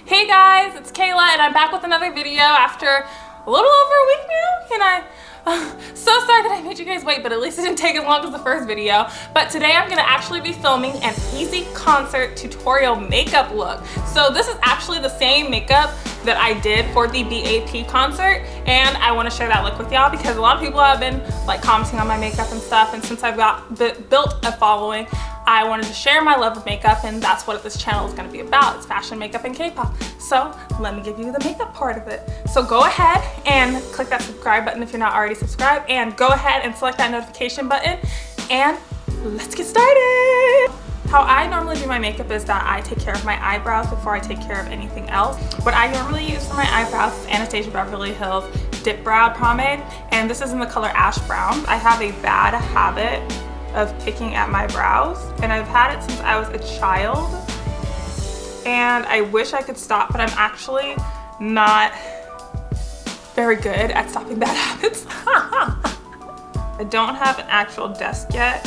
Hey guys, it's Kayla and I'm back with another video after a little over a week now, and I'm so sorry that I made you guys wait, but at least it didn't take as long as the first video. But today I'm gonna actually be filming an easy concert tutorial makeup look. So this is actually the same makeup that I did for the B.A.P concert, and I want to share that look with y'all because a lot of people have been like commenting on my makeup and stuff, and since I've built a following, I wanted to share my love of makeup, and that's what this channel is going to be about. It's fashion, makeup, and K-pop. So let me give you the makeup part of it. So go ahead and click that subscribe button if you're not already subscribed, and go ahead and select that notification button, and let's get started. How I normally do my makeup is that I take care of my eyebrows before I take care of anything else. What I normally use for my eyebrows is Anastasia Beverly Hills Dip Brow Pomade, and this is in the color Ash Brown. I have a bad habit of picking at my brows, and I've had it since I was a child, and I wish I could stop, but I'm actually not very good at stopping bad habits. I don't have an actual desk yet,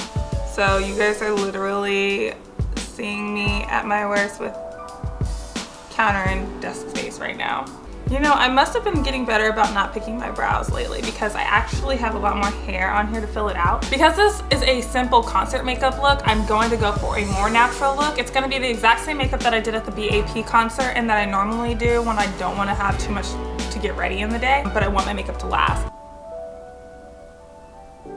so you guys are literally seeing me at my worst with counter and desk space right now. You know, I must have been getting better about not picking my brows lately because I actually have a lot more hair on here to fill it out. Because this is a simple concert makeup look, I'm going to go for a more natural look. It's going to be the exact same makeup that I did at the B.A.P concert and that I normally do when I don't want to have too much to get ready in the day, but I want my makeup to last.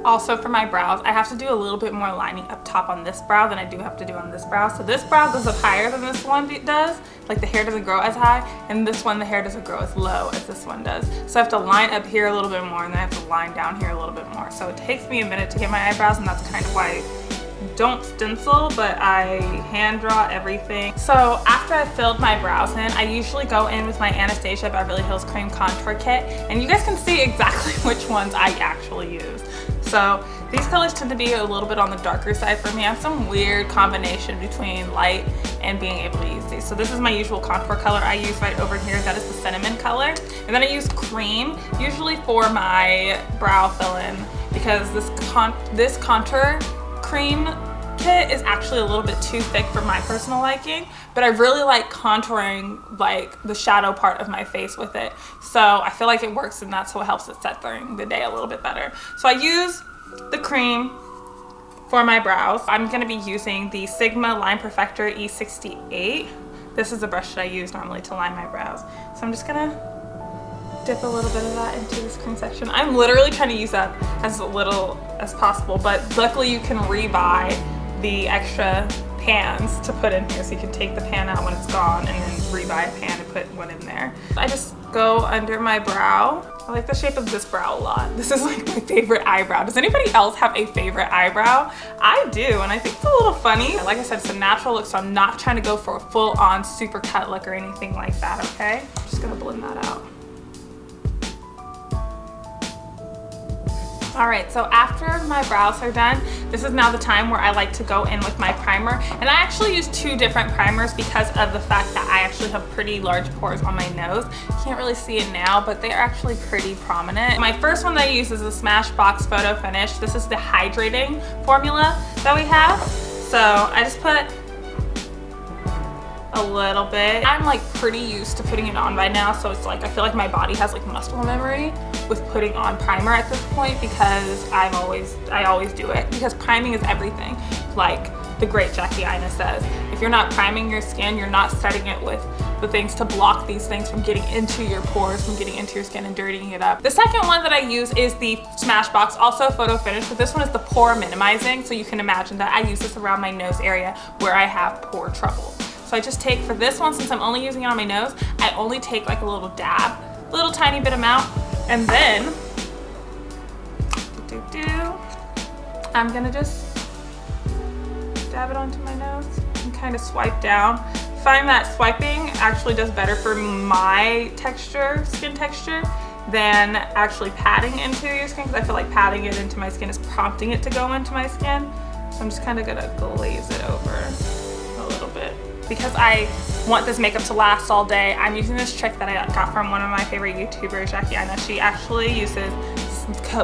Also for my brows, I have to do a little bit more lining up top on this brow than I do have to do on this brow. So this brow goes up higher than this one does. Like the hair doesn't grow as high, and this one, the hair doesn't grow as low as this one does. So I have to line up here a little bit more, and then I have to line down here a little bit more. So it takes me a minute to get my eyebrows, and that's kind of why I don't stencil, but I hand draw everything. So after I filled my brows in, I usually go in with my Anastasia Beverly Hills Cream Contour Kit, and you guys can see exactly which ones I actually use. So these colors tend to be a little bit on the darker side for me. I have some weird combination between light and being able to use these. So this is my usual contour color I use right over here. That is the cinnamon color. And then I use cream, usually for my brow fill-in, because this contour cream kit is actually a little bit too thick for my personal liking, but I really like contouring like the shadow part of my face with it. So I feel like it works, and that's what helps it set during the day a little bit better. So I use the cream for my brows. I'm going to be using the Sigma Line Perfector E68. This is the brush that I use normally to line my brows. So I'm just going to dip a little bit of that into this cream section. I'm literally trying to use that as little as possible, but luckily you can rebuy the extra pans to put in here, so you can take the pan out when it's gone and then rebuy a pan and put one in there. I just go under my brow. I like the shape of this brow a lot. This is like my favorite eyebrow. Does anybody else have a favorite eyebrow? I do, and I think it's a little funny. Like I said, it's a natural look, so I'm not trying to go for a full-on super cut look or anything like that, okay? I'm just gonna blend that out. All right, so after my brows are done, this is now the time where I like to go in with my primer. And I actually use two different primers because of the fact that I actually have pretty large pores on my nose. You can't really see it now, but they are actually pretty prominent. My first one that I use is the Smashbox Photo Finish. This is the hydrating formula that we have. So I just put a little bit. I'm like pretty used to putting it on by now, so it's like I feel like my body has like muscle memory with putting on primer at this point, because I always do it, because priming is everything. Like the great Jackie Aina says, if you're not priming your skin, you're not setting it with the things to block these things from getting into your pores, from getting into your skin and dirtying it up. The second one that I use is the Smashbox, also Photo Finish, but this one is the pore minimizing, so you can imagine that I use this around my nose area where I have pore trouble. So I just take, for this one, since I'm only using it on my nose, I only take like a little dab, a little tiny bit amount, and then I'm gonna just dab it onto my nose and kind of swipe down. I find that swiping actually does better for my texture, skin texture, than actually patting into your skin, because I feel like patting it into my skin is prompting it to go into my skin. So I'm just kind of gonna glaze it over a little bit. Because I want this makeup to last all day, I'm using this trick that I got from one of my favorite YouTubers, Jackie Aina. She actually uses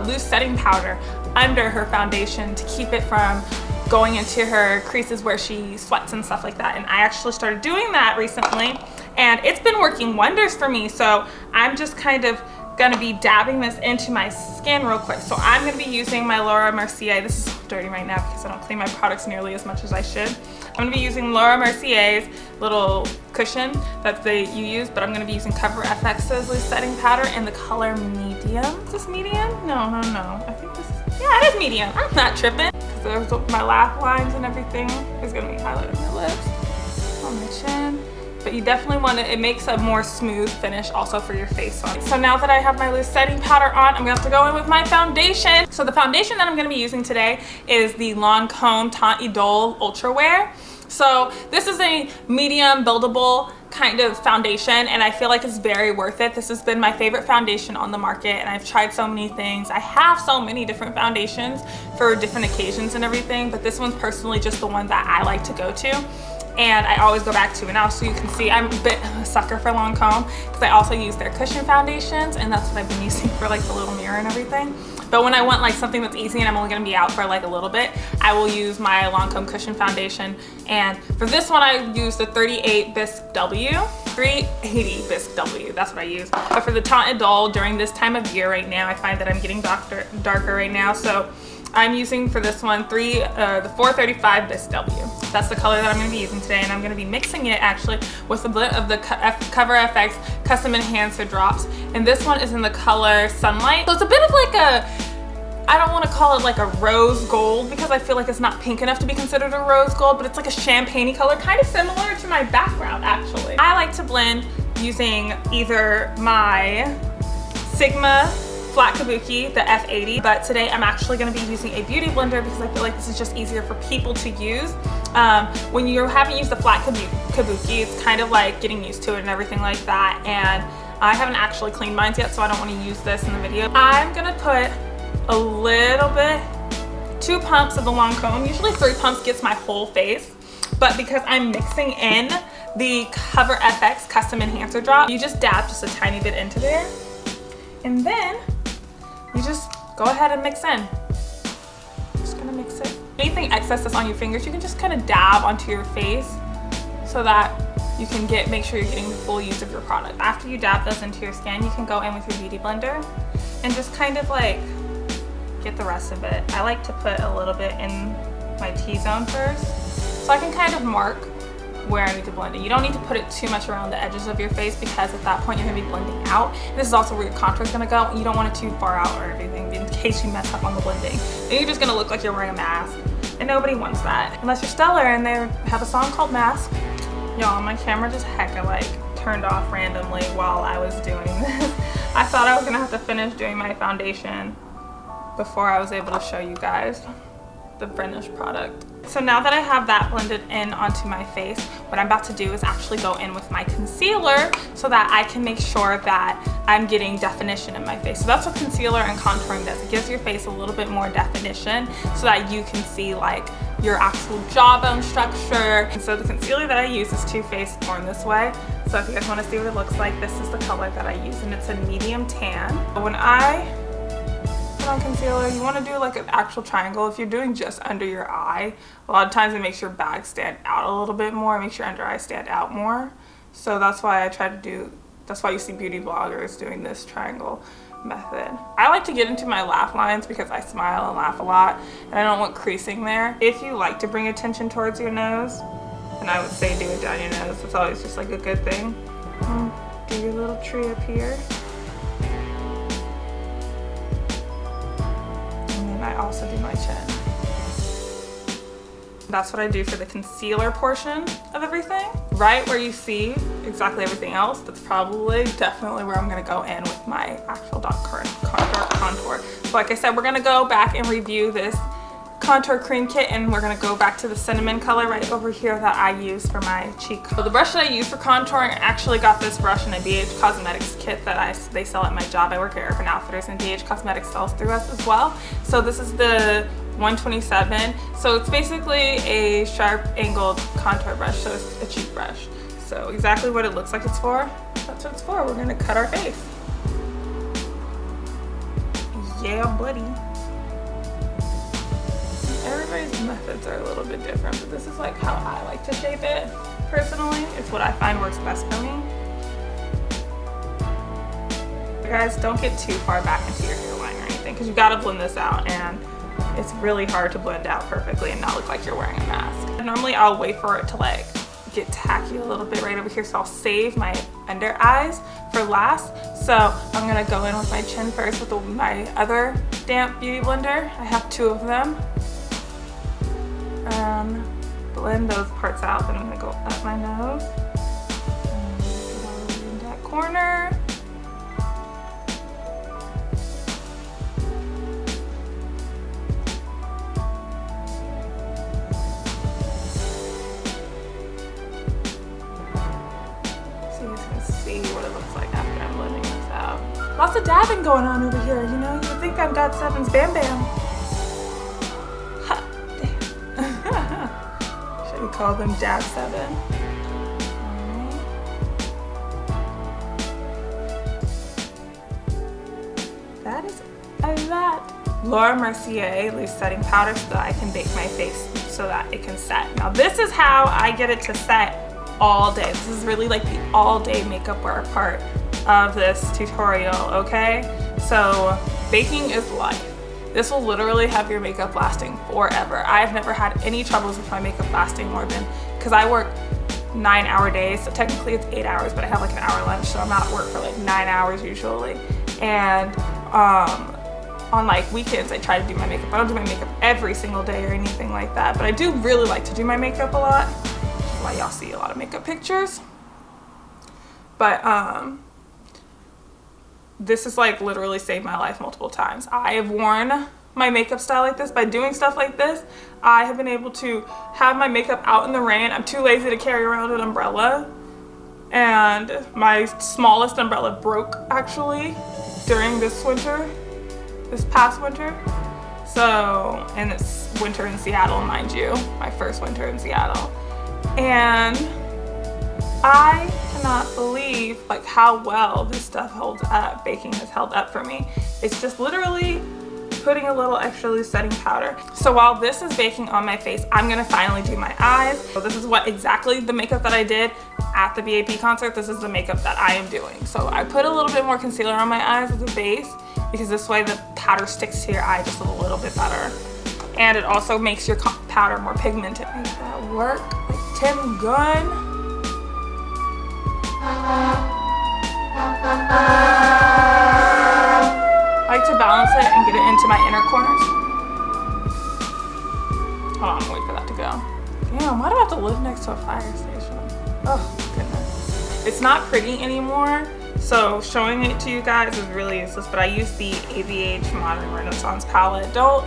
loose setting powder under her foundation to keep it from going into her creases where she sweats and stuff like that. And I actually started doing that recently, and it's been working wonders for me. So I'm just kind of gonna be dabbing this into my skin real quick. So I'm gonna be using my Laura Mercier. This is dirty right now because I don't clean my products nearly as much as I should. I'm gonna be using Laura Mercier's little cushion that you use, but I'm gonna be using Cover FX's loose setting powder in the color medium. Is this medium? No. I think this is, yeah, it is medium. I'm not tripping. Because my laugh lines and everything is gonna be highlighted on my lips, on my chin. But you definitely want it makes a more smooth finish also for your face on. So now that I have my loose setting powder on, I'm gonna have to go in with my foundation. So the foundation that I'm gonna be using today is the Lancome Teint Idole Ultra Wear. So this is a medium buildable kind of foundation, and I feel like it's very worth it. This has been my favorite foundation on the market, and I've tried so many things. I have so many different foundations for different occasions and everything, but this one's personally just the one that I like to go to. And I always go back to. And also you can see I'm a bit of a sucker for Lancome because I also use their cushion foundations, and that's what I've been using for like the little mirror and everything. But when I want like something that's easy and I'm only gonna be out for like a little bit, I will use my Lancome cushion foundation. And for this one, I use the 38 Bisque W, 380 Bisque W, that's what I use. But for the Teint Idole, during this time of year right now, I find that I'm getting darker right now. So I'm using for this one the 435 Bisque W. That's the color that I'm going to be using today, and I'm going to be mixing it actually with a bit of the Cover FX Custom Enhancer drops. And this one is in the color Sunlight. So it's a bit of like I don't want to call it like a rose gold because I feel like it's not pink enough to be considered a rose gold, but it's like a champagne-y color, kind of similar to my background actually. I like to blend using either my Sigma Flat Kabuki, the F80, but today I'm actually going to be using a beauty blender because I feel like this is just easier for people to use. When you haven't used the Flat Kabuki, it's kind of like getting used to it and everything like that, and I haven't actually cleaned mine yet, so I don't want to use this in the video. I'm going to put a little bit, 2 pumps of the Lancome. Usually 3 pumps gets my whole face, but because I'm mixing in the Cover FX Custom Enhancer drop, you just dab just a tiny bit into there, and then you just go ahead and mix in. Just gonna mix it. Anything excess that's on your fingers, you can just kind of dab onto your face so that you can make sure you're getting the full use of your product. After you dab those into your skin, you can go in with your beauty blender and just kind of like get the rest of it. I like to put a little bit in my T-zone first, so I can kind of mark where I need to blend it. You don't need to put it too much around the edges of your face because at that point you're gonna be blending out. This is also where your contour is gonna go. You don't want it too far out or everything in case you mess up on the blending. Then you're just gonna look like you're wearing a mask, and nobody wants that. Unless you're Stellar and they have a song called Mask. Y'all, my camera just hecka like turned off randomly while I was doing this. I thought I was gonna have to finish doing my foundation before I was able to show you guys the finished product. So now that I have that blended in onto my face, what I'm about to do is actually go in with my concealer so that I can make sure that I'm getting definition in my face. So that's what concealer and contouring does. It gives your face a little bit more definition so that you can see like your actual jawbone structure. And so the concealer that I use is Too Faced Born This Way. So if you guys want to see what it looks like, this is the color that I use, and it's a medium tan. When I on concealer, you want to do like an actual triangle. If you're doing just under your eye, a lot of times it makes your bag stand out a little bit more, it makes your under eye stand out more. So that's why that's why you see beauty bloggers doing this triangle method. I like to get into my laugh lines because I smile and laugh a lot, and I don't want creasing there. If you like to bring attention towards your nose, and I would say do it down your nose, it's always just like a good thing. Do your little tree up here. I also do my chin. That's what I do for the concealer portion of everything. Right where you see exactly everything else, that's definitely where I'm gonna go in with my actual dark contour. So like I said, we're gonna go back and review this contour cream kit, and we're gonna go back to the cinnamon color right over here that I use for my cheek. So the brush that I use for contouring, I actually got this brush in a B.A.P Cosmetics kit that they sell at my job. I work at Urban Outfitters, and B.A.P Cosmetics sells through us as well. So this is the 127. So it's basically a sharp angled contour brush, so it's a cheek brush. So exactly what it looks like it's for, that's what it's for. We're gonna cut our face. Yeah, buddy. Everybody's methods are a little bit different, but this is like how I like to shape it personally. It's what I find works best for me. You guys, don't get too far back into your hairline or anything, because you gotta blend this out, and it's really hard to blend out perfectly and not look like you're wearing a mask. And normally I'll wait for it to like get tacky a little bit right over here, so I'll save my under eyes for last. So I'm gonna go in with my chin first with my other damp beauty blender. I have 2 of them. Blend those parts out. Then I'm gonna go up my nose and get all the way in that corner. See what it looks like after I'm blending this out. Lots of dabbing going on over here, you know? You would think I'm God 7's Bam Bam. Ha, damn. Should we call them Dab 7? Alright. That is a lot. Laura Mercier loose setting powder so that I can bake my face so that it can set. Now this is how I get it to set all day. This is really like the all-day makeup wear part of this tutorial, okay? So baking is life. This will literally have your makeup lasting forever. I've never had any troubles with my makeup lasting more than, because I work 9-hour days, so technically it's 8 hours, but I have like an hour lunch, so I'm at work for like 9 hours usually. And on like weekends I try to do my makeup. I don't do my makeup every single day or anything like that, but I do really like to do my makeup a lot. Why y'all see a lot of makeup pictures. But this has like literally saved my life multiple times. I have worn my makeup style like this. By doing stuff like this, I have been able to have my makeup out in the rain. I'm too lazy to carry around an umbrella, and my smallest umbrella broke actually during this past winter. So, and it's winter in Seattle, mind you, my first winter in Seattle. And I cannot believe like how well this stuff holds up. Baking has held up for me. It's just literally putting a little extra loose setting powder. So while this is baking on my face, I'm gonna finally do my eyes. So this is what exactly the makeup that I did at the B.A.P concert. This is the makeup that I am doing. So I put a little bit more concealer on my eyes as a base, because this way the powder sticks to your eye just a little bit better. And it also makes your powder more pigmented. Make that work like Tim Gunn. I like to balance it and get it into my inner corners. Hold on, wait for that to go. Damn, why do I have to live next to a fire station? Oh, goodness. It's not pretty anymore, so showing it to you guys is really useless, but I use the ABH Modern Renaissance palette. Don't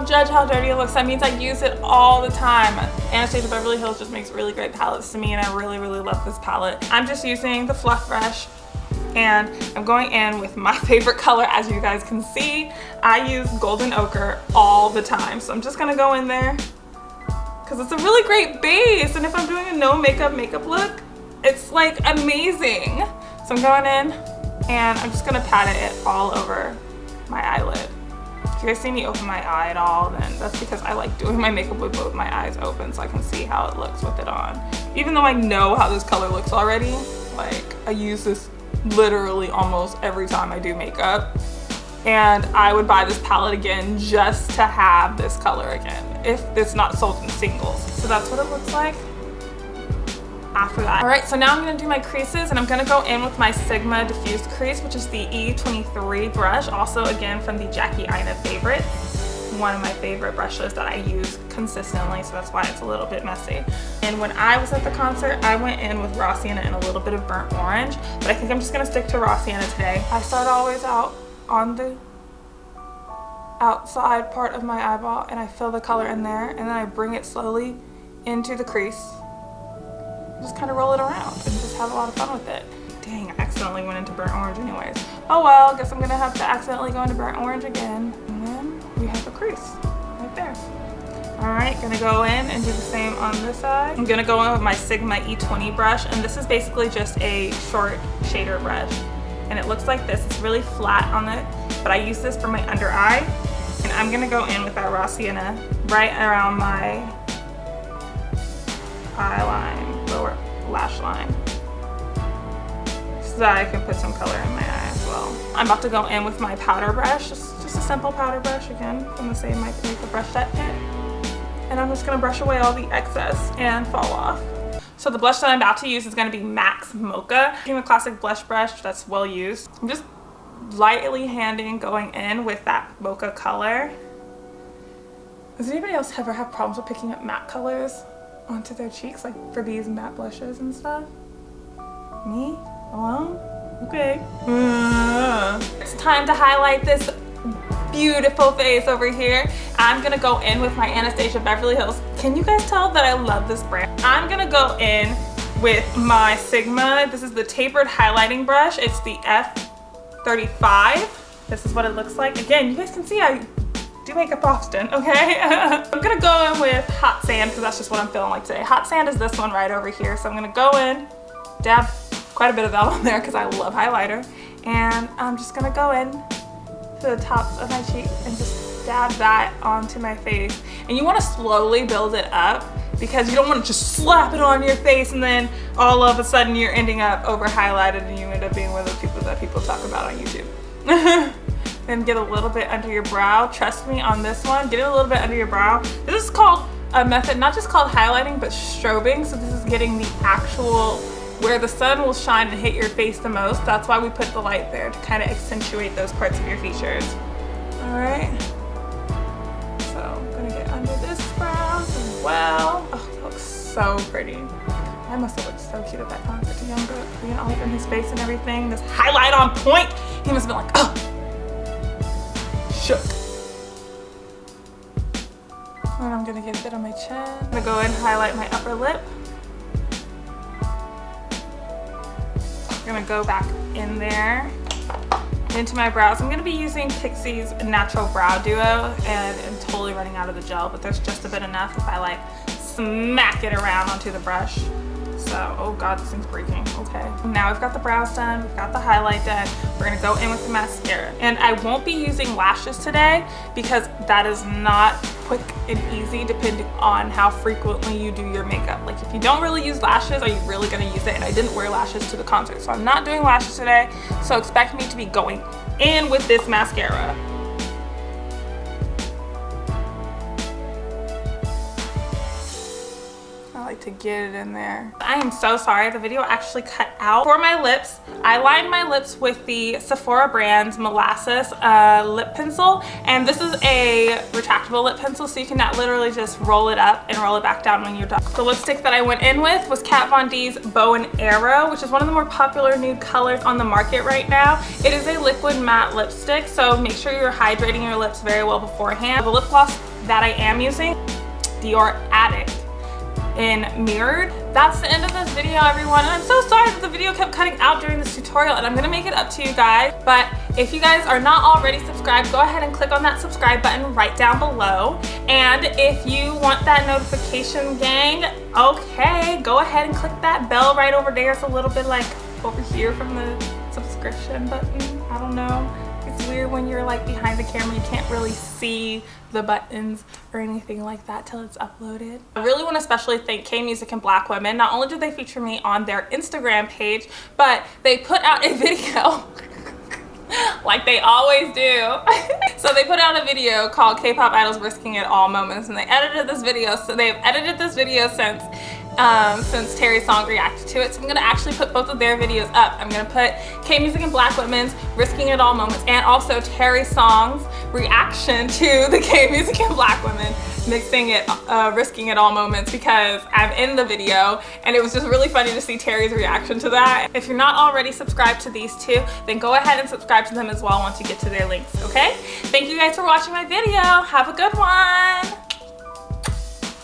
judge how dirty it looks. That means I use it all the time. Anastasia Beverly Hills just makes really great palettes to me, and I really, really love this palette. I'm just using the fluff brush, and I'm going in with my favorite color. As you guys can see, I use golden ochre all the time. So I'm just gonna go in there because it's a really great base, and if I'm doing a no makeup look, it's like amazing. So I'm going in and I'm just gonna pat it all over my eyelid. If you guys see me open my eye at all, then that's because I like doing my makeup with both my eyes open so I can see how it looks with it on. Even though I know how this color looks already, like I use this literally almost every time I do makeup. And I would buy this palette again just to have this color again, if it's not sold in singles. So that's what it looks like after that. All right, so now I'm gonna do my creases, and I'm gonna go in with my Sigma Diffused Crease, which is the E23 brush, also again from the Jackie Aina favorite. One of my favorite brushes that I use consistently, so that's why it's a little bit messy. And when I was at the concert, I went in with raw sienna and a little bit of burnt orange, but I think I'm just gonna stick to raw sienna today. I start always out on the outside part of my eyeball, and I fill the color in there, and then I bring it slowly into the crease. Just kind of roll it around and just have a lot of fun with it. Dang, I accidentally went into burnt orange anyways. Oh well, guess I'm gonna have to accidentally go into burnt orange again. And then we have a crease right there. All right, gonna go in and do the same on this side. I'm gonna go in with my Sigma E20 brush, and this is basically just a short shader brush. And it looks like this. It's really flat on it, but I use this for my under eye. And I'm gonna go in with that raw sienna right around my eye line, lower lash line, so that I can put some color in my eye as well. I'm about to go in with my powder brush, just a simple powder brush, again, from the same Makeup brush set kit. And I'm just gonna brush away all the excess and fall off. So the blush that I'm about to use is gonna be MAC's Mocha. Using the classic blush brush that's well used. I'm just lightly handing going in with that mocha color. Does anybody else ever have problems with picking up matte colors onto their cheeks, like for these matte blushes and stuff? Me? Alone? Okay. It's time to highlight this beautiful face over here. I'm gonna go in with my Anastasia Beverly Hills. Can you guys tell that I love this brand? I'm gonna go in with my Sigma. This is the tapered highlighting brush. It's the F35. This is what it looks like. Again, you guys can see I do makeup often, okay? I'm gonna go in with Hot Sand because that's just what I'm feeling like today. Hot Sand is this one right over here. So I'm gonna go in, dab quite a bit of that on there because I love highlighter. And I'm just gonna go in to the tops of my cheek and just dab that onto my face. And you want to slowly build it up because you don't want to just slap it on your face and then all of a sudden you're ending up over highlighted and you end up being one of those people that people talk about on YouTube. Then get a little bit under your brow. Trust me on this one, get it a little bit under your brow. This is called a method, not just called highlighting, but strobing. So this is getting the actual where the sun will shine and hit your face the most. That's why we put the light there, to kind of accentuate those parts of your features. All right. So I'm gonna get under this brow as well. Oh, that looks so pretty. I must have looked so cute at that concert to Younger, being all up in his face and everything. This highlight on point. He must have been like, oh, shook. And I'm gonna get a bit on my chin. I'm gonna go ahead and highlight my upper lip. I'm gonna go back in there into my brows. I'm gonna be using Pixie's Natural Brow Duo, and I'm totally running out of the gel, but there's just a bit enough if I like smack it around onto the brush. So, oh God, this thing's breaking. Okay. Now we've got the brows done, we've got the highlight done. We're gonna go in with the mascara. And I won't be using lashes today because that is not quick and easy depending on how frequently you do your makeup. Like if you don't really use lashes, are you really gonna use it? And I didn't wear lashes to the concert, so I'm not doing lashes today. So expect me to be going in with this mascara. To get it in there. I am so sorry, the video actually cut out. For my lips, I lined my lips with the Sephora brand's Molasses lip pencil, and this is a retractable lip pencil, so you can literally just roll it up and roll it back down when you're done. The lipstick that I went in with was Kat Von D's Bow and Arrow, which is one of the more popular nude colors on the market right now. It is a liquid matte lipstick, so make sure you're hydrating your lips very well beforehand. The lip gloss that I am using, Dior Addict in Mirrored. That's the end of this video, everyone, and I'm so sorry that the video kept cutting out during this tutorial, and I'm gonna make it up to you guys. But if you guys are not already subscribed, go ahead and click on that subscribe button right down below. And if you want that notification gang, okay, go ahead and click that bell right over there. It's a little bit like over here from the subscription button. I don't know. It's weird when you're like behind the camera, you can't really see the buttons or anything like that till it's uploaded. I really want to especially thank kmusicandblackwomen. Not only did they feature me on their Instagram page, but they put out a video like they always do. So they put out a video called K-pop Idols Risking It All Moments, and they edited this video. So they've edited this video since Terry's song reacted to it. So I'm gonna actually put both of their videos up. I'm gonna put kmusicandblackwomen's Risking It All Moments and also Terry's song's reaction to the kmusicandblackwomen mixing it, Risking It All Moments, because I'm in the video and it was just really funny to see Terry's reaction to that. If you're not already subscribed to these two, then go ahead and subscribe to them as well once you get to their links, okay? Thank you guys for watching my video. Have a good one.